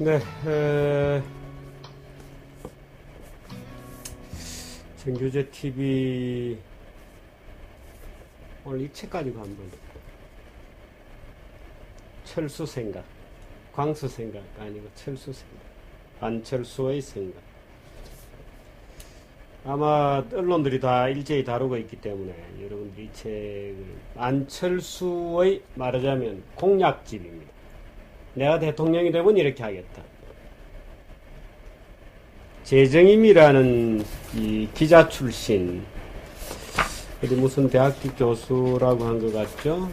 네, 정교재 TV 오늘 이 책 가지고 한번 철수 생각, 광수 생각 아니고 철수 생각, 안철수의 생각. 아마 언론들이 다 일제히 다루고 있기 때문에 여러분들이 이 책을 안철수의 말하자면 공약집입니다. 내가 대통령이 되면 이렇게 하겠다. 재정임이라는 이 기자 출신, 어디 무슨 대학교 교수라고 한 것 같죠?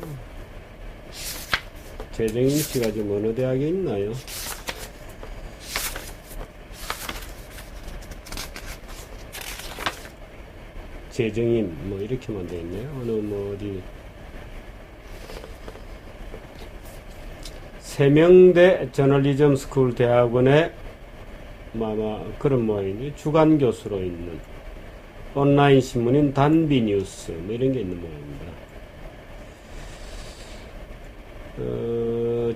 재정임 씨가 지금 어느 대학에 있나요? 재정임 뭐 이렇게만 돼 있네요. 어느 뭐 어디 세명대 저널리즘 스쿨 대학원의 아마 그런 모양이지, 주간 교수로 있는 온라인 신문인 단비 뉴스 뭐 이런 게 있는 모양입니다.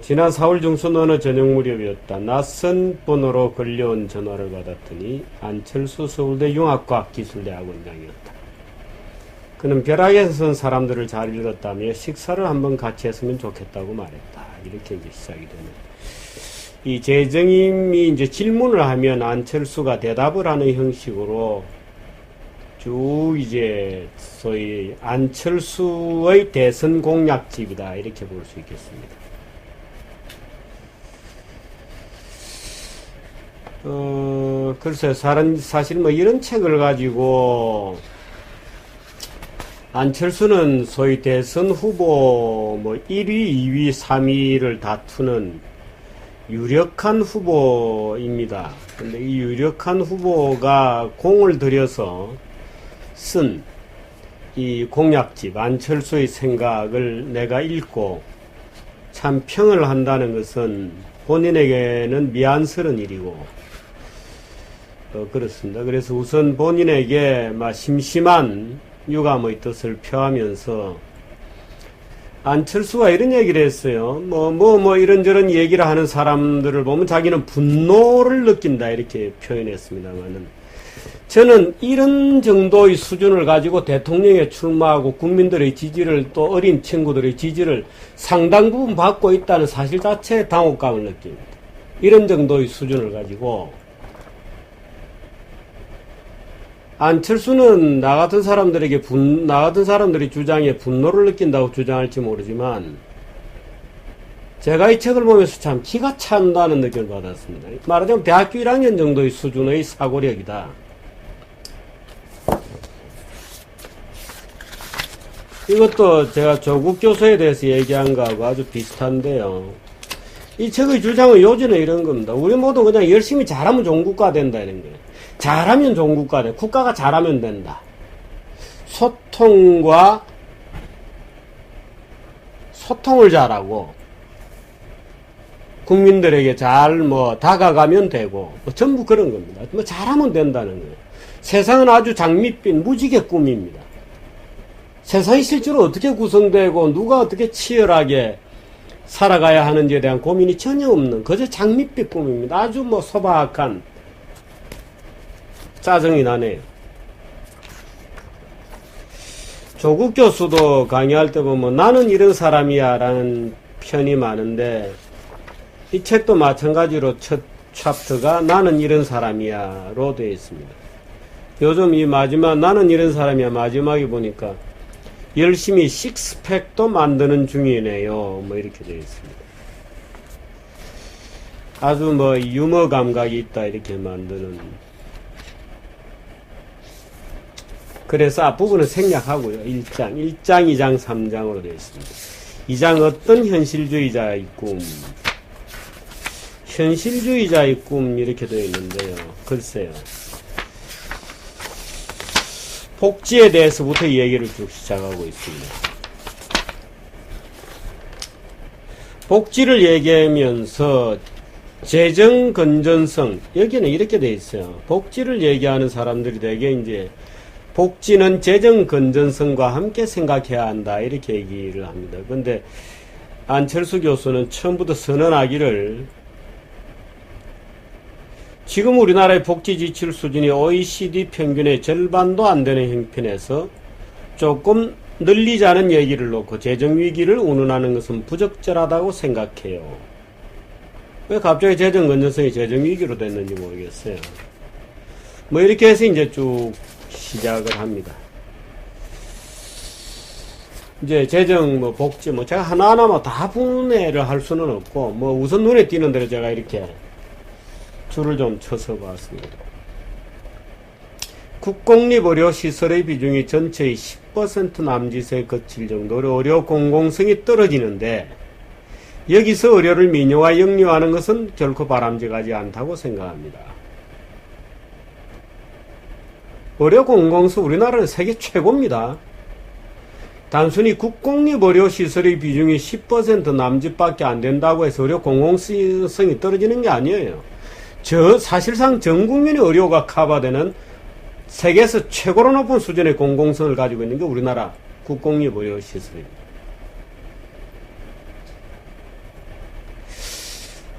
지난 4월 중순 어느 저녁 무렵이었다. 낯선 번호로 걸려온 전화를 받았더니 안철수 서울대 융합과학기술대학원장이었다. 그는 벼락에서 선 사람들을 잘 읽었다며 식사를 한번 같이 했으면 좋겠다고 말했다. 이렇게 이제 시작이 되네. 이 재정임이 이제 질문을 하면 안철수가 대답을 하는 형식으로 쭉 이제 소위 안철수의 대선 공약집이다. 이렇게 볼 수 있겠습니다. 글쎄, 사실 뭐 이런 책을 가지고 안철수는 소위 대선 후보 뭐 1위, 2위, 3위를 다투는 유력한 후보입니다. 근데 이 유력한 후보가 공을 들여서 쓴 이 공약집, 안철수의 생각을 내가 읽고 참 평을 한다는 것은 본인에게는 미안스러운 일이고, 그렇습니다. 그래서 우선 본인에게 심심한 유감의 뜻을 표하면서 안철수가 이런 얘기를 했어요. 이런저런 얘기를 하는 사람들을 보면 자기는 분노를 느낀다. 이렇게 표현했습니다만은, 저는 이런 정도의 수준을 가지고 대통령에 출마하고 국민들의 지지를, 또 어린 친구들의 지지를 상당 부분 받고 있다는 사실 자체에 당혹감을 느낍니다. 이런 정도의 수준을 가지고 안철수는 나 같은 사람들이 주장에 분노를 느낀다고 주장할지 모르지만, 제가 이 책을 보면서 참 기가 찬다는 느낌을 받았습니다. 말하자면 대학교 1학년 정도의 수준의 사고력이다. 이것도 제가 조국 교수에 대해서 얘기한 거하고 아주 비슷한데요. 이 책의 주장은 요지는 이런 겁니다. 우리 모두 그냥 열심히 잘하면 좋은 국가 된다, 이런 거예요. 잘하면 좋은 국가 돼. 국가가 잘하면 된다. 소통을 잘하고 국민들에게 잘 다가가면 되고 전부 그런 겁니다. 잘하면 된다는 거예요. 세상은 아주 장밋빛 무지개 꿈입니다. 세상이 실제로 어떻게 구성되고 누가 어떻게 치열하게 살아가야 하는지에 대한 고민이 전혀 없는 그저 장밋빛 꿈입니다. 아주 소박한 짜증이 나네요. 조국 교수도 강의할 때 보면 나는 이런 사람이야 라는 편이 많은데, 이 책도 마찬가지로 첫 챕터가 나는 이런 사람이야 로 되어 있습니다. 요즘 이 마지막 나는 이런 사람이야 마지막에 보니까 열심히 식스팩도 만드는 중이네요 이렇게 되어 있습니다. 아주 유머 감각이 있다 이렇게 만드는. 그래서 앞부분은 생략하고요. 1장, 2장, 3장으로 되어 있습니다. 2장 어떤 현실주의자의 꿈. 현실주의자의 꿈 이렇게 되어 있는데요. 글쎄요. 복지에 대해서부터 얘기를 쭉 시작하고 있습니다. 복지를 얘기하면서 재정 건전성, 여기는 이렇게 되어 있어요. 복지를 얘기하는 사람들이 되게 이제 복지는 재정 건전성과 함께 생각해야 한다 이렇게 얘기를 합니다. 그런데 안철수 교수는 처음부터 선언하기를 지금 우리나라의 복지 지출 수준이 OECD 평균의 절반도 안 되는 형편에서 조금 늘리자는 얘기를 놓고 재정위기를 운운하는 것은 부적절하다고 생각해요. 왜 갑자기 재정 건전성이 재정위기로 됐는지 모르겠어요. 뭐 이렇게 해서 이제 쭉 시작을 합니다. 이제 재정 뭐 복지 뭐 제가 하나하나 뭐 다 분해를 할 수는 없고 뭐 우선 눈에 띄는 대로 제가 이렇게 줄을 좀 쳐서 봤습니다. 국공립의료시설의 비중이 전체의 10% 남짓에 그칠 정도로 의료 공공성이 떨어지는데 여기서 의료를 민영화 영리화하는 것은 결코 바람직하지 않다고 생각합니다. 의료 공공성 우리나라는 세계 최고입니다. 단순히 국공립의료시설의 비중이 10% 남짓밖에 안 된다고 해서 의료 공공성이 떨어지는 게 아니에요. 사실상 전 국민의 의료가 커버되는 세계에서 최고로 높은 수준의 공공성을 가지고 있는 게 우리나라 국공립의료시설입니다.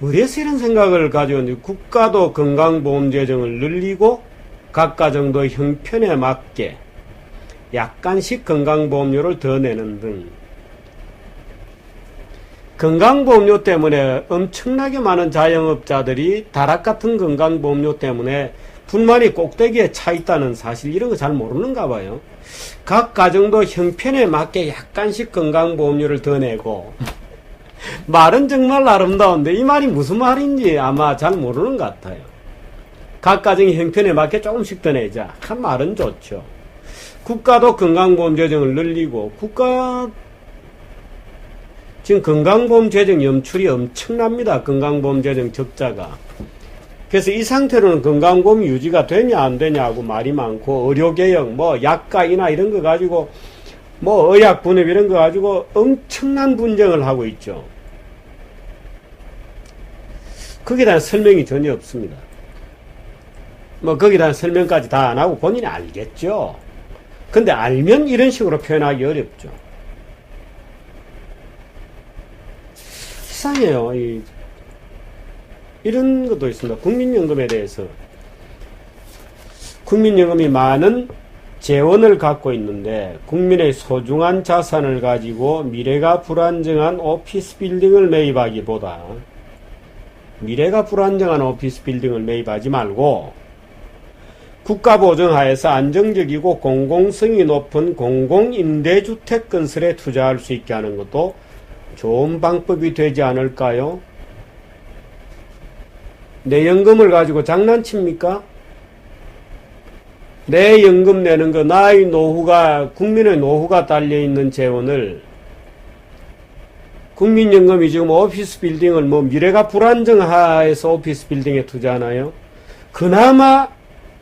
어디서 이런 생각을 가지고 있는지 국가도 건강보험 재정을 늘리고 각가 정도의 형편에 맞게 약간씩 건강보험료를 더 내는 등 건강보험료 때문에 엄청나게 많은 자영업자들이 다락같은 건강보험료 때문에 불만이 꼭대기에 차 있다는 사실 이런 거 잘 모르는가 봐요. 각 가정도 형편에 맞게 약간씩 건강보험료를 더 내고 말은 정말 아름다운데 이 말이 무슨 말인지 아마 잘 모르는 것 같아요. 각 가정의 형편에 맞게 조금씩 더 내자. 한 말은 좋죠. 국가도 건강보험 재정을 늘리고 지금 건강보험 재정 염출이 엄청납니다. 건강보험 재정 적자가. 그래서 이 상태로는 건강보험 유지가 되냐 안 되냐고 말이 많고 의료개혁 뭐 약가이나 이런 거 가지고 뭐 의약 분업 이런 거 가지고 엄청난 분쟁을 하고 있죠. 거기에 대한 설명이 전혀 없습니다. 뭐 거기에 대한 설명까지 다 안 하고 본인이 알겠죠. 근데 알면 이런 식으로 표현하기 어렵죠. 이상해요. 이런 것도 있습니다. 국민연금에 대해서. 국민연금이 많은 재원을 갖고 있는데 국민의 소중한 자산을 가지고 미래가 불안정한 오피스 빌딩을 매입하기보다 미래가 불안정한 오피스 빌딩을 매입하지 말고 국가 보증하에서 안정적이고 공공성이 높은 공공임대주택 건설에 투자할 수 있게 하는 것도 좋은 방법이 되지 않을까요? 내 연금을 가지고 장난칩니까? 내 연금 내는 거, 나의 노후가, 국민의 노후가 달려있는 재원을 국민연금이 지금 오피스 빌딩을 미래가 불안정하에서 오피스 빌딩에 투자하나요? 그나마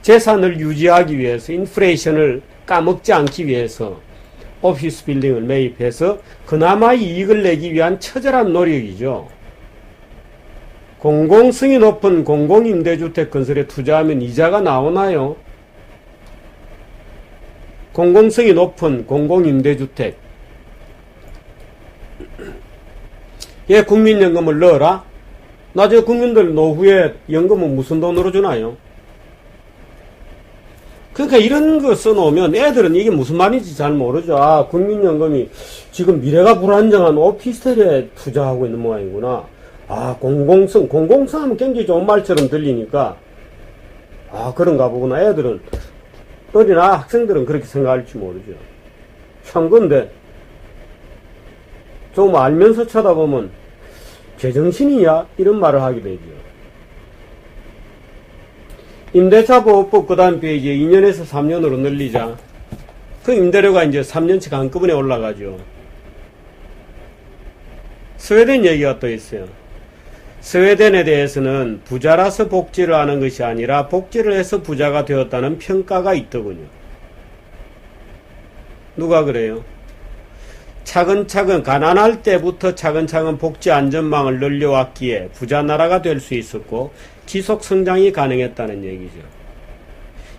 재산을 유지하기 위해서 인플레이션을 까먹지 않기 위해서 오피스 빌딩을 매입해서 그나마 이익을 내기 위한 처절한 노력이죠. 공공성이 높은 공공임대주택 건설에 투자하면 이자가 나오나요? 공공성이 높은 공공임대주택 예, 국민연금을 넣어라? 나중에 국민들 노후에 연금은 무슨 돈으로 주나요? 그러니까 이런 거 써놓으면 애들은 이게 무슨 말인지 잘 모르죠. 아, 국민연금이 지금 미래가 불안정한 오피스텔에 투자하고 있는 모양이구나. 아, 공공성 하면 굉장히 좋은 말처럼 들리니까 아, 그런가 보구나. 애들은 어린아 학생들은 그렇게 생각할지 모르죠. 참 근데 좀 알면서 쳐다보면 제정신이야? 이런 말을 하게 되죠. 임대차 보호법 그 다음 페이지에 2년에서 3년으로 늘리자. 그 임대료가 이제 3년치 한꺼번에 올라가죠. 스웨덴 얘기가 또 있어요. 스웨덴에 대해서는 부자라서 복지를 하는 것이 아니라 복지를 해서 부자가 되었다는 평가가 있더군요. 누가 그래요? 차근차근 가난할 때부터 차근차근 복지 안전망을 늘려왔기에 부자 나라가 될 수 있었고 지속 성장이 가능했다는 얘기죠.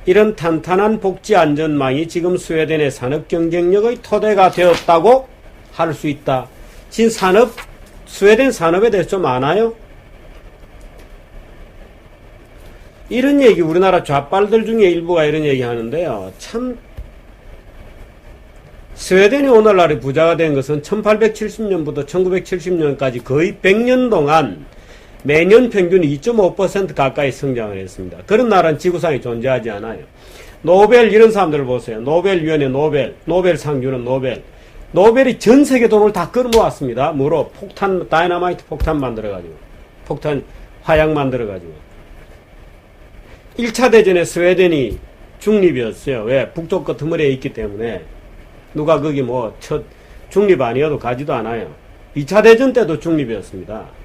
이런 탄탄한 복지 안전망이 지금 스웨덴의 산업 경쟁력의 토대가 되었다고 할 수 있다. 지금 스웨덴 산업에 대해서 좀 아나요? 이런 얘기 우리나라 좌빨들 중에 일부가 이런 얘기 하는데요. 참 스웨덴이 오늘날의 부자가 된 것은 1870년부터 1970년까지 거의 100년 동안 매년 평균 2.5% 가까이 성장을 했습니다. 그런 나라는 지구상에 존재하지 않아요. 노벨 이런 사람들 보세요. 노벨위원회 노벨상 주는 노벨. 노벨이 전 세계 돈을 다 끌어모았습니다. 뭐로? 폭탄, 다이너마이트 폭탄 만들어가지고. 폭탄, 화약 만들어가지고. 1차 대전에 스웨덴이 중립이었어요. 왜? 북쪽 끄트머리에 있기 때문에. 누가 거기 뭐, 중립 아니어도 가지도 않아요. 2차 대전 때도 중립이었습니다.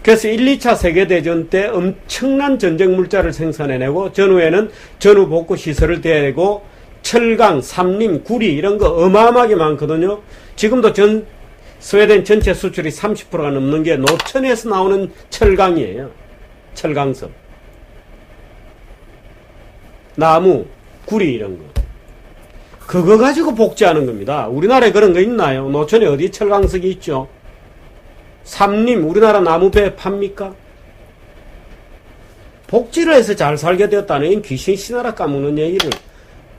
그래서 1, 2차 세계대전 때 엄청난 전쟁 물자를 생산해내고, 전후에는 전후 복구 시설을 대고, 철강, 삼림, 구리 이런 거 어마어마하게 많거든요. 지금도 스웨덴 전체 수출이 30%가 넘는 게 노천에서 나오는 철강이에요. 철강석. 나무, 구리 이런 거. 그거 가지고 복제하는 겁니다. 우리나라에 그런 거 있나요? 노천에 어디 철강석이 있죠? 삼림, 우리나라 나무배 팝니까? 복지를 해서 잘 살게 되었다는 귀신 씨나라 까먹는 얘기를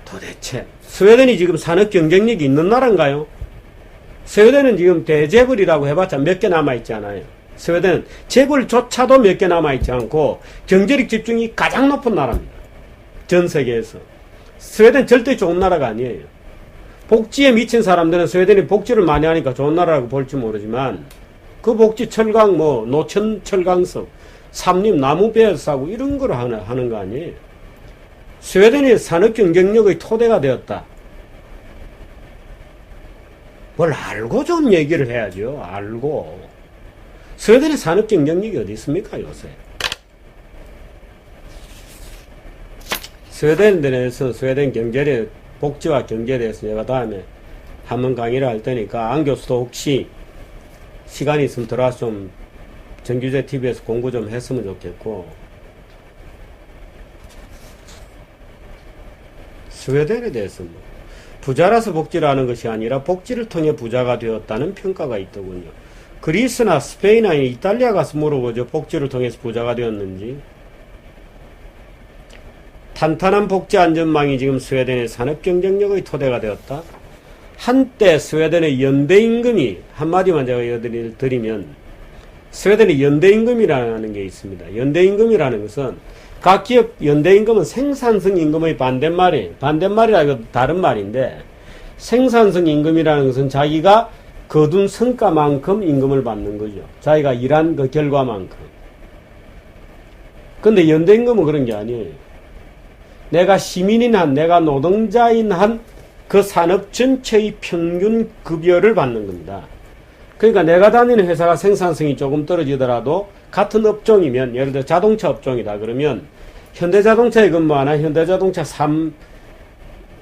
도대체 스웨덴이 지금 산업 경쟁력이 있는 나라인가요? 스웨덴은 지금 대재벌이라고 해봤자 몇 개 남아있지 않아요. 스웨덴은 재벌조차도 몇 개 남아있지 않고 경제력 집중이 가장 높은 나라입니다. 전 세계에서. 스웨덴 절대 좋은 나라가 아니에요. 복지에 미친 사람들은 스웨덴이 복지를 많이 하니까 좋은 나라라고 볼지 모르지만 그 복지 철강 노천 철강석 삼림 나무배에 싸고 이런 걸 하는 거 아니에요. 스웨덴이 산업 경쟁력의 토대가 되었다. 뭘 알고 좀 얘기를 해야죠. 알고. 스웨덴의 산업 경쟁력이 어디 있습니까 요새? 스웨덴에 대해서 스웨덴 경제력 복지와 경제에 대해서 내가 다음에 한번 강의를 할 테니까 안 교수도 혹시 시간이 있으면 들어와서 좀 정규제 TV에서 공부 좀 했으면 좋겠고, 스웨덴에 대해서 부자라서 복지를 하는 것이 아니라 복지를 통해 부자가 되었다는 평가가 있더군요. 그리스나 스페인이나 이탈리아 가서 물어보죠. 복지를 통해서 부자가 되었는지. 탄탄한 복지 안전망이 지금 스웨덴의 산업 경쟁력의 토대가 되었다. 한때 스웨덴의 연대임금이, 한마디만 제가 드리면 스웨덴의 연대임금이라는 게 있습니다. 연대임금이라는 것은 각 기업 연대임금은 생산성 임금의 반대말이에요. 반대말이라고 다른 말인데, 생산성 임금이라는 것은 자기가 거둔 성과만큼 임금을 받는 거죠. 자기가 일한 그 결과만큼. 근데 연대임금은 그런 게 아니에요. 내가 시민인 한, 내가 노동자인 한 그 산업 전체의 평균 급여를 받는 겁니다. 그러니까 내가 다니는 회사가 생산성이 조금 떨어지더라도 같은 업종이면, 예를 들어 자동차 업종이다 그러면 현대자동차에 근무하나 현대자동차 1차,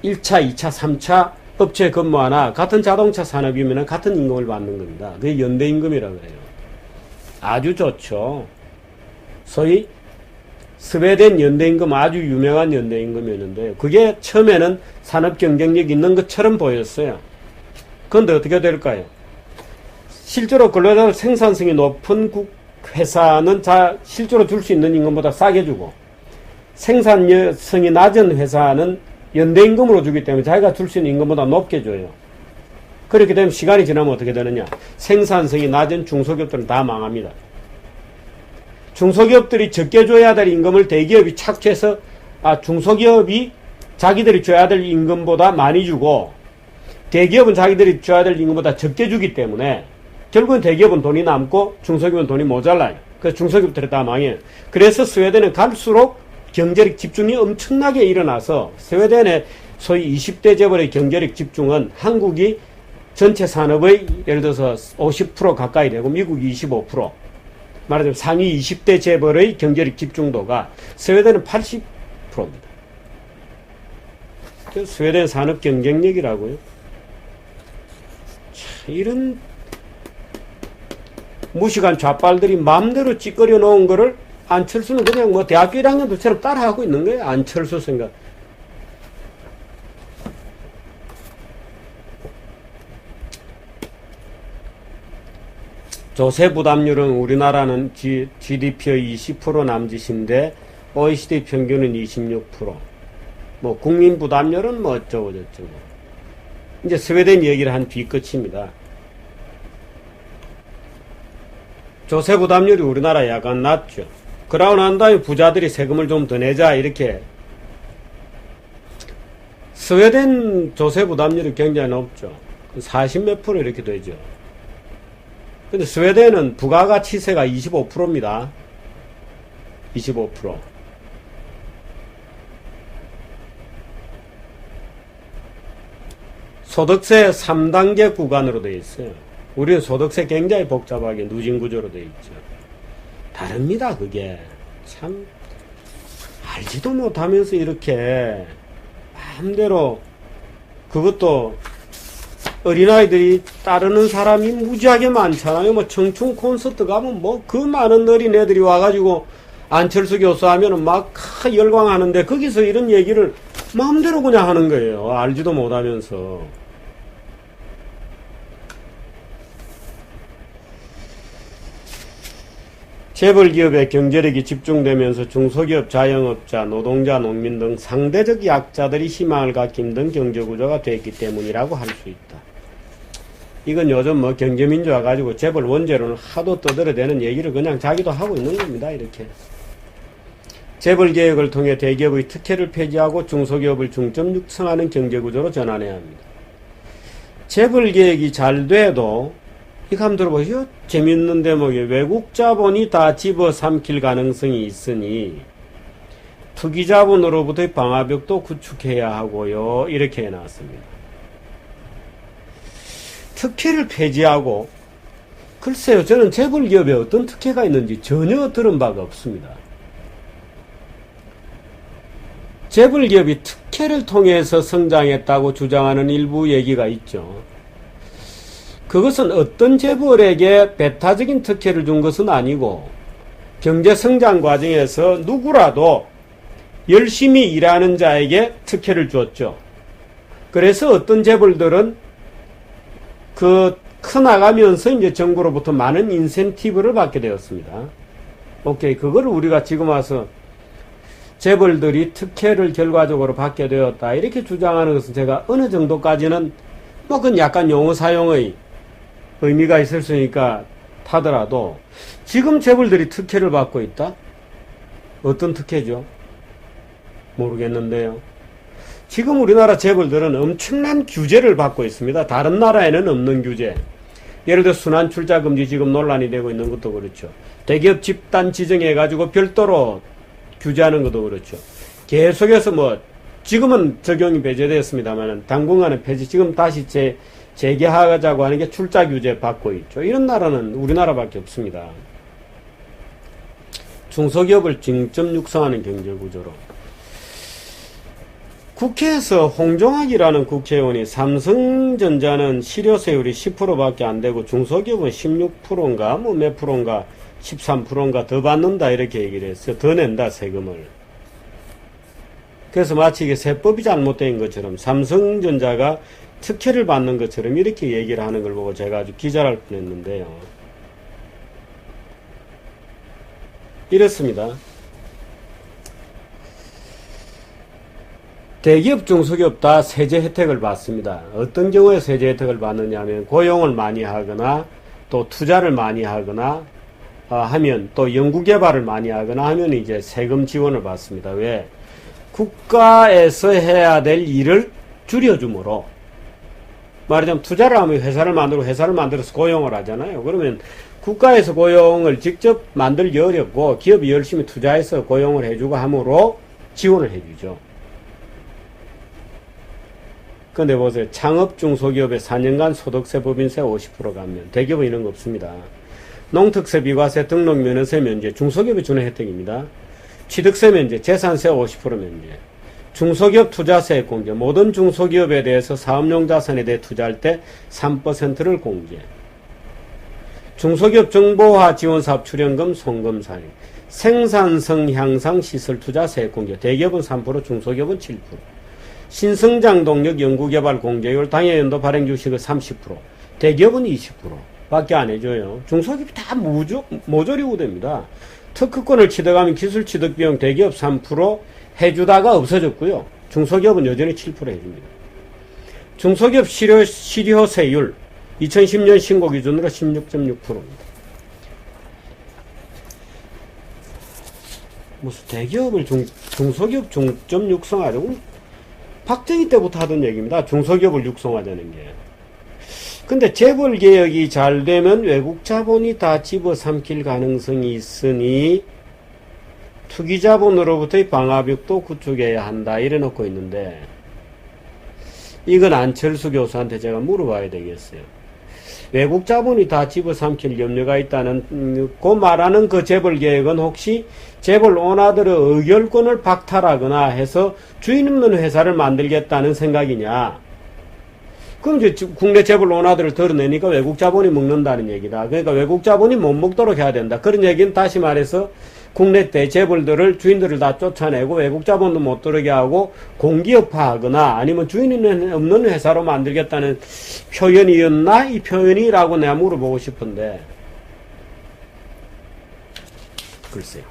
2차, 3차 업체에 근무하나 같은 자동차 산업이면 같은 임금을 받는 겁니다. 그게 연대임금이라고 해요. 아주 좋죠. 소위 스웨덴 연대임금 아주 유명한 연대임금이었는데 그게 처음에는 산업 경쟁력 있는 것처럼 보였어요. 그런데 어떻게 될까요? 실제로 근로자 생산성이 높은 회사는 실제로 줄 수 있는 임금보다 싸게 주고, 생산성이 낮은 회사는 연대임금으로 주기 때문에 자기가 줄 수 있는 임금보다 높게 줘요. 그렇게 되면 시간이 지나면 어떻게 되느냐? 생산성이 낮은 중소기업들은 다 망합니다. 중소기업들이 적게 줘야 될 임금을 대기업이 착취해서 중소기업이 자기들이 줘야 될 임금보다 많이 주고, 대기업은 자기들이 줘야 될 임금보다 적게 주기 때문에 결국은 대기업은 돈이 남고 중소기업은 돈이 모자라요. 그래서 중소기업들이 다 망해요. 그래서 스웨덴은 갈수록 경제력 집중이 엄청나게 일어나서 스웨덴의 소위 20대 재벌의 경제력 집중은 한국이 전체 산업의 예를 들어서 50% 가까이 되고 미국이 25%, 말하자면 상위 20대 재벌의 경제력 집중도가 스웨덴은 80%입니다. 스웨덴 산업 경쟁력이라고요. 이런 무식한 좌빨들이 마음대로 찌꺼려 놓은 거를 안철수는 그냥 뭐 대학교 1학년들처럼 따라하고 있는 거예요. 안철수 생각. 조세 부담률은 우리나라는 GDP의 20% 남짓인데 OECD 평균은 26%. 뭐 국민 부담률은 뭐 어쩌고 저쩌고. 이제 스웨덴 얘기를 한 뒤 끝입니다. 조세 부담률이 우리나라 약간 낮죠. 그러고 난 다음에 부자들이 세금을 좀 더 내자 이렇게. 스웨덴 조세 부담률이 굉장히 높죠. 40 몇 프로 이렇게 되죠. 근데 스웨덴은 부가가치세가 25%입니다. 25%. 소득세 3단계 구간으로 되어 있어요. 우리는 소득세 굉장히 복잡하게 누진구조로 되어 있죠. 다릅니다, 그게. 참, 알지도 못하면서 이렇게, 마음대로, 그것도, 어린아이들이 따르는 사람이 무지하게 많잖아요. 뭐, 청춘 콘서트 가면 뭐, 그 많은 어린애들이 와가지고, 안철수 교수 하면은 막, 열광하는데, 거기서 이런 얘기를 마음대로 그냥 하는 거예요. 알지도 못하면서. 재벌기업의 경제력이 집중되면서 중소기업, 자영업자, 노동자, 농민 등 상대적 약자들이 희망을 갖기 힘든 경제구조가 됐기 때문이라고 할 수 있다. 이건 요즘 뭐 경제민주화 가지고 재벌 원재료는 하도 떠들어대는 얘기를 그냥 자기도 하고 있는 겁니다. 이렇게. 재벌개혁을 통해 대기업의 특혜를 폐지하고 중소기업을 중점 육성하는 경제구조로 전환해야 합니다. 재벌개혁이 잘 돼도 이거 한번 들어보시죠. 재밌는 대목이 외국 자본이 다 집어삼킬 가능성이 있으니 투기 자본으로부터의 방화벽도 구축해야 하고요. 이렇게 해놨습니다. 특혜를 폐지하고 글쎄요. 저는 재벌기업에 어떤 특혜가 있는지 전혀 들은 바가 없습니다. 재벌기업이 특혜를 통해서 성장했다고 주장하는 일부 얘기가 있죠. 그것은 어떤 재벌에게 배타적인 특혜를 준 것은 아니고 경제성장 과정에서 누구라도 열심히 일하는 자에게 특혜를 줬죠. 그래서 어떤 재벌들은 커나가면서 이제 정부로부터 많은 인센티브를 받게 되었습니다. 오케이. 그걸 우리가 지금 와서 재벌들이 특혜를 결과적으로 받게 되었다. 이렇게 주장하는 것은 제가 어느 정도까지는 뭐 그건 약간 용어 사용의 의미가 있을 수 있으니까 타더라도 지금 재벌들이 특혜를 받고 있다? 어떤 특혜죠? 모르겠는데요. 지금 우리나라 재벌들은 엄청난 규제를 받고 있습니다. 다른 나라에는 없는 규제. 예를 들어 순환 출자 금지 지금 논란이 되고 있는 것도 그렇죠. 대기업 집단 지정해가지고 별도로 규제하는 것도 그렇죠. 계속해서 뭐 지금은 적용이 배제되었습니다만 당분간은 폐지. 지금 다시 재개하자고 하는 게 출자 규제 받고 있죠. 이런 나라는 우리나라밖에 없습니다. 중소기업을 중점 육성하는 경제구조로. 국회에서 홍종학이라는 국회의원이 삼성전자는 실효세율이 10%밖에 안 되고 중소기업은 16%인가 뭐 몇 프로인가 13%인가 더 받는다 이렇게 얘기를 했어요. 더 낸다 세금을. 그래서 마치 이게 세법이 잘못된 것처럼 삼성전자가 특혜를 받는 것처럼 이렇게 얘기를 하는 걸 보고 제가 아주 기절할 뻔했는데요. 이렇습니다. 대기업, 중소기업 다 세제 혜택을 받습니다. 어떤 경우에 세제 혜택을 받느냐 하면 고용을 많이 하거나 또 투자를 많이 하거나 하면 또 연구개발을 많이 하거나 하면 이제 세금 지원을 받습니다. 왜? 국가에서 해야 될 일을 줄여주므로. 말하자면 투자를 하면 회사를 만들어서 고용을 하잖아요. 그러면 국가에서 고용을 직접 만들기 어렵고 기업이 열심히 투자해서 고용을 해주고 함으로 지원을 해주죠. 근데 보세요. 창업 중소기업의 4년간 소득세 법인세 50% 감면. 대기업은 이런 거 없습니다. 농특세 비과세 등록 면허세 면제. 중소기업이 주는 혜택입니다. 취득세 면제, 재산세 50% 면제. 중소기업 투자세 공제. 모든 중소기업에 대해서 사업용 자산에 대해 투자할 때 3%를 공제. 중소기업 정보화 지원사업 출연금 송금 사용. 생산성 향상 시설 투자 세액 공제. 대기업은 3%, 중소기업은 7%. 신성장 동력 연구개발 공제율 당해연도 발행 주식의 30%, 대기업은 20% 밖에 안 해줘요. 중소기업이 다 모조리 우대입니다. 특허권을 취득하면 기술 취득 비용 대기업 3% 해주다가 없어졌고요. 중소기업은 여전히 7% 해줍니다. 중소기업 실효세율 2010년 신고 기준으로 16.6%입니다. 무슨 대기업을 중소기업 중점 육성하려고 박정희 때부터 하던 얘기입니다. 중소기업을 육성하자는 게. 근데 재벌 개혁이 잘 되면 외국 자본이 다 집어삼킬 가능성이 있으니 투기 자본으로부터의 방화벽도 구축해야 한다 이래 놓고 있는데, 이건 안철수 교수한테 제가 물어봐야 되겠어요. 외국 자본이 다 집어삼킬 염려가 있다는 그 말하는 그 재벌 개혁은 혹시 재벌 오너들의 의결권을 박탈하거나 해서 주인 없는 회사를 만들겠다는 생각이냐? 그럼 이제 국내 재벌 오너들을 덜어내니까 외국 자본이 먹는다는 얘기다. 그러니까 외국 자본이 못 먹도록 해야 된다. 그런 얘기는 다시 말해서 국내 대재벌들을 주인들을 다 쫓아내고 외국 자본도 못 들어오게 하고 공기업화하거나 아니면 주인이 없는 회사로 만들겠다는 표현이었나? 이 표현이라고 내가 물어보고 싶은데, 글쎄요.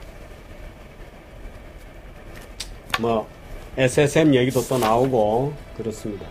뭐 SSM 얘기도 또 나오고 그렇습니다.